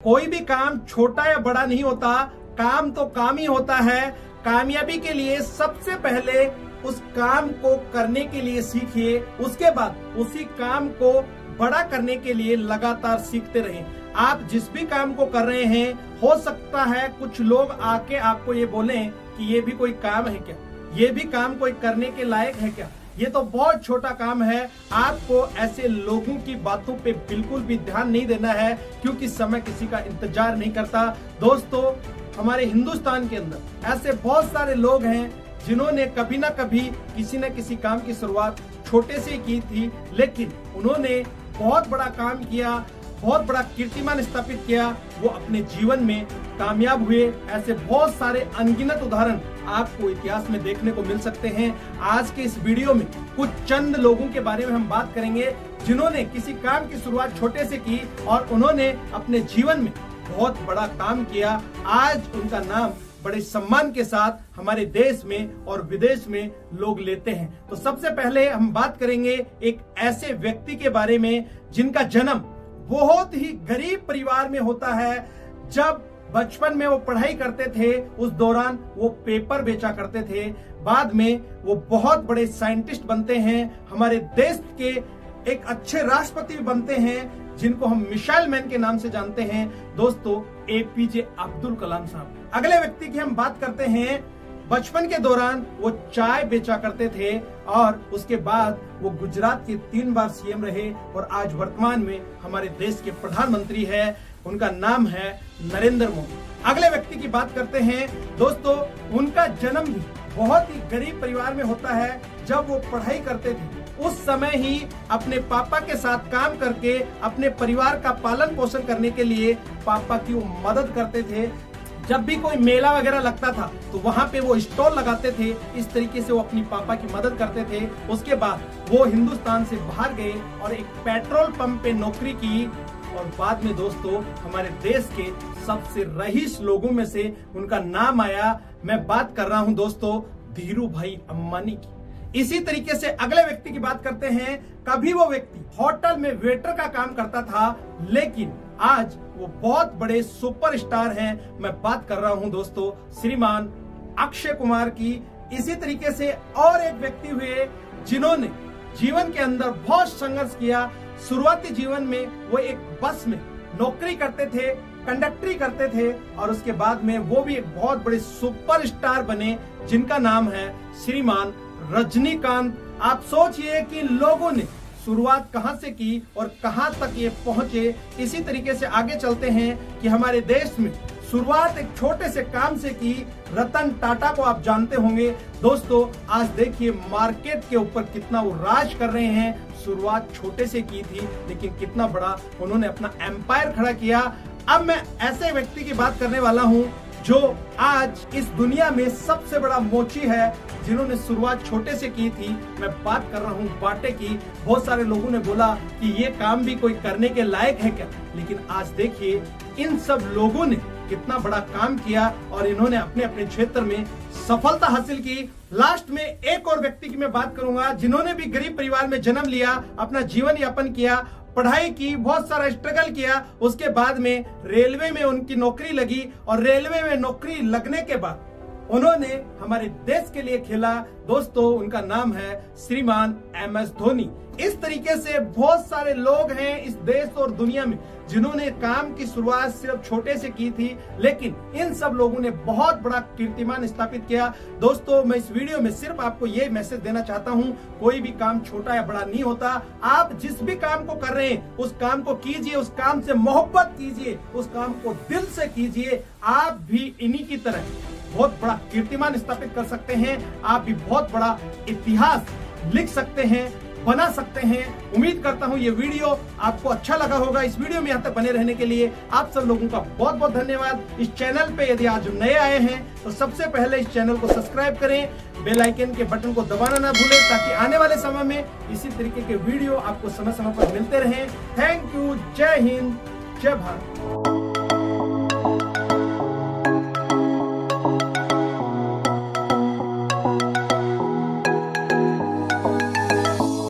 कोई भी काम छोटा या बड़ा नहीं होता, काम तो काम ही होता है। कामयाबी के लिए सबसे पहले उस काम को करने के लिए सीखिए, उसके बाद उसी काम को बड़ा करने के लिए लगातार सीखते रहें। आप जिस भी काम को कर रहे हैं, हो सकता है कुछ लोग आके आपको ये बोलें कि ये भी कोई काम है क्या, ये भी काम कोई करने के लायक है क्या, ये तो बहुत छोटा काम है। आपको ऐसे लोगों की बातों पे बिल्कुल भी ध्यान नहीं देना है, क्योंकि समय किसी का इंतजार नहीं करता। दोस्तों, हमारे हिंदुस्तान के अंदर ऐसे बहुत सारे लोग हैं जिन्होंने कभी ना कभी किसी न किसी काम की शुरुआत छोटे से की थी, लेकिन उन्होंने बहुत बड़ा काम किया, बहुत बड़ा कीर्तिमान स्थापित किया, वो अपने जीवन में कामयाब हुए। ऐसे बहुत सारे अनगिनत उदाहरण आपको इतिहास में देखने को मिल सकते हैं। आज के इस वीडियो में कुछ चंद लोगों के बारे में हम बात करेंगे जिन्होंने किसी काम की शुरुआत छोटे से की और उन्होंने अपने जीवन में बहुत बड़ा काम किया। आज उनका नाम बड़े सम्मान के साथ हमारे देश में और विदेश में लोग लेते हैं। तो सबसे पहले हम बात करेंगे एक ऐसे व्यक्ति के बारे में जिनका जन्म बहुत ही गरीब परिवार में होता है। जब बचपन में वो पढ़ाई करते थे, उस दौरान वो पेपर बेचा करते थे। बाद में वो बहुत बड़े साइंटिस्ट बनते हैं, हमारे देश के एक अच्छे राष्ट्रपति बनते हैं, जिनको हम मिसाइल मैन के नाम से जानते हैं। दोस्तों, एपीजे अब्दुल कलाम साहब। अगले व्यक्ति की हम बात करते हैं। बचपन के दौरान वो चाय बेचा करते थे और उसके बाद वो गुजरात के 3 बार सीएम रहे और आज वर्तमान में हमारे देश के प्रधानमंत्री है। उनका नाम है नरेंद्र मोदी। अगले व्यक्ति की बात करते हैं। दोस्तों, उनका जन्म भी बहुत ही गरीब परिवार में होता है। जब वो पढ़ाई करते थे, उस समय ही अपने पापा के साथ काम करके अपने परिवार का पालन पोषण करने के लिए पापा की वो मदद करते थे। जब भी कोई मेला वगैरह लगता था तो वहां पे वो स्टॉल लगाते थे। इस तरीके से वो अपनी पापा की मदद करते थे। उसके बाद वो हिंदुस्तान से बाहर गए और एक पेट्रोल पंप पे नौकरी की और बाद में दोस्तों हमारे देश के सबसे रईस लोगों में से उनका नाम आया। मैं बात कर रहा हूं दोस्तों धीरू भाई अंबानी की। इसी तरीके से अगले व्यक्ति की बात करते हैं। कभी वो व्यक्ति होटल में वेटर का काम करता था, लेकिन आज वो बहुत बड़े सुपरस्टार हैं। मैं बात कर रहा हूं दोस्तों श्रीमान अक्षय कुमार की। इसी तरीके से और एक व्यक्ति हुए जिन्होंने जीवन के अंदर बहुत संघर्ष किया। शुरुआती जीवन में वो एक बस में नौकरी करते थे, कंडक्टरी करते थे और उसके बाद में वो भी एक बहुत बड़े सुपरस्टार बने, जिनका नाम है श्रीमान रजनीकांत। आप सोचिए कि लोगों ने शुरुआत कहां से की और कहां तक ये पहुंचे। इसी तरीके से आगे चलते हैं कि हमारे देश में शुरुआत एक छोटे से काम से की। रतन टाटा को आप जानते होंगे। दोस्तों, आज देखिए मार्केट के ऊपर कितना वो राज कर रहे हैं। शुरुआत छोटे से की थी, लेकिन कितना बड़ा उन्होंने अपना एम्पायर खड़ा किया। अब मैं ऐसे व्यक्ति की बात करने वाला हूं जो आज इस दुनिया में सबसे बड़ा मोची है, जिन्होंने शुरुआत छोटे से की थी। मैं बात कर रहा हूं बाटे की। बहुत सारे लोगों ने बोला कि ये काम भी कोई करने के लायक है क्या, लेकिन आज देखिए इन सब लोगों ने कितना बड़ा काम किया और इन्होंने अपने अपने क्षेत्र में सफलता हासिल की। लास्ट में एक और व्यक्ति की मैं बात करूंगा जिन्होंने भी गरीब परिवार में जन्म लिया, अपना जीवन यापन किया, पढ़ाई की, बहुत सारा स्ट्रगल किया। उसके बाद में रेलवे में उनकी नौकरी लगी और रेलवे में नौकरी लगने के बाद उन्होंने हमारे देश के लिए खेला। दोस्तों, उनका नाम है श्रीमान MS धोनी। इस तरीके से बहुत सारे लोग हैं इस देश और दुनिया में जिन्होंने काम की शुरुआत सिर्फ छोटे से की थी, लेकिन इन सब लोगों ने बहुत बड़ा कीर्तिमान स्थापित किया। दोस्तों, मैं इस वीडियो में सिर्फ आपको ये मैसेज देना चाहता हूं, कोई भी काम छोटा या बड़ा नहीं होता। आप जिस भी काम को कर रहे हैं उस काम को कीजिए, उस काम से मोहब्बत कीजिए, उस काम को दिल से कीजिए। आप भी इन्हीं की तरह बहुत बड़ा कीर्तिमान स्थापित कर सकते हैं। आप भी बहुत बड़ा इतिहास लिख सकते हैं, बना सकते हैं। उम्मीद करता हूं ये वीडियो आपको अच्छा लगा होगा। इस वीडियो में यहाँ तक बने रहने के लिए आप सब लोगों का बहुत बहुत धन्यवाद। इस चैनल पे यदि आज नए आए हैं तो सबसे पहले इस चैनल को सब्सक्राइब करें, बेल आइकन के बटन को दबाना ना भूलें, ताकि आने वाले समय में इसी तरीके के वीडियो आपको समय समय पर मिलते रहें। Thank you. जय हिंद, जय भारत।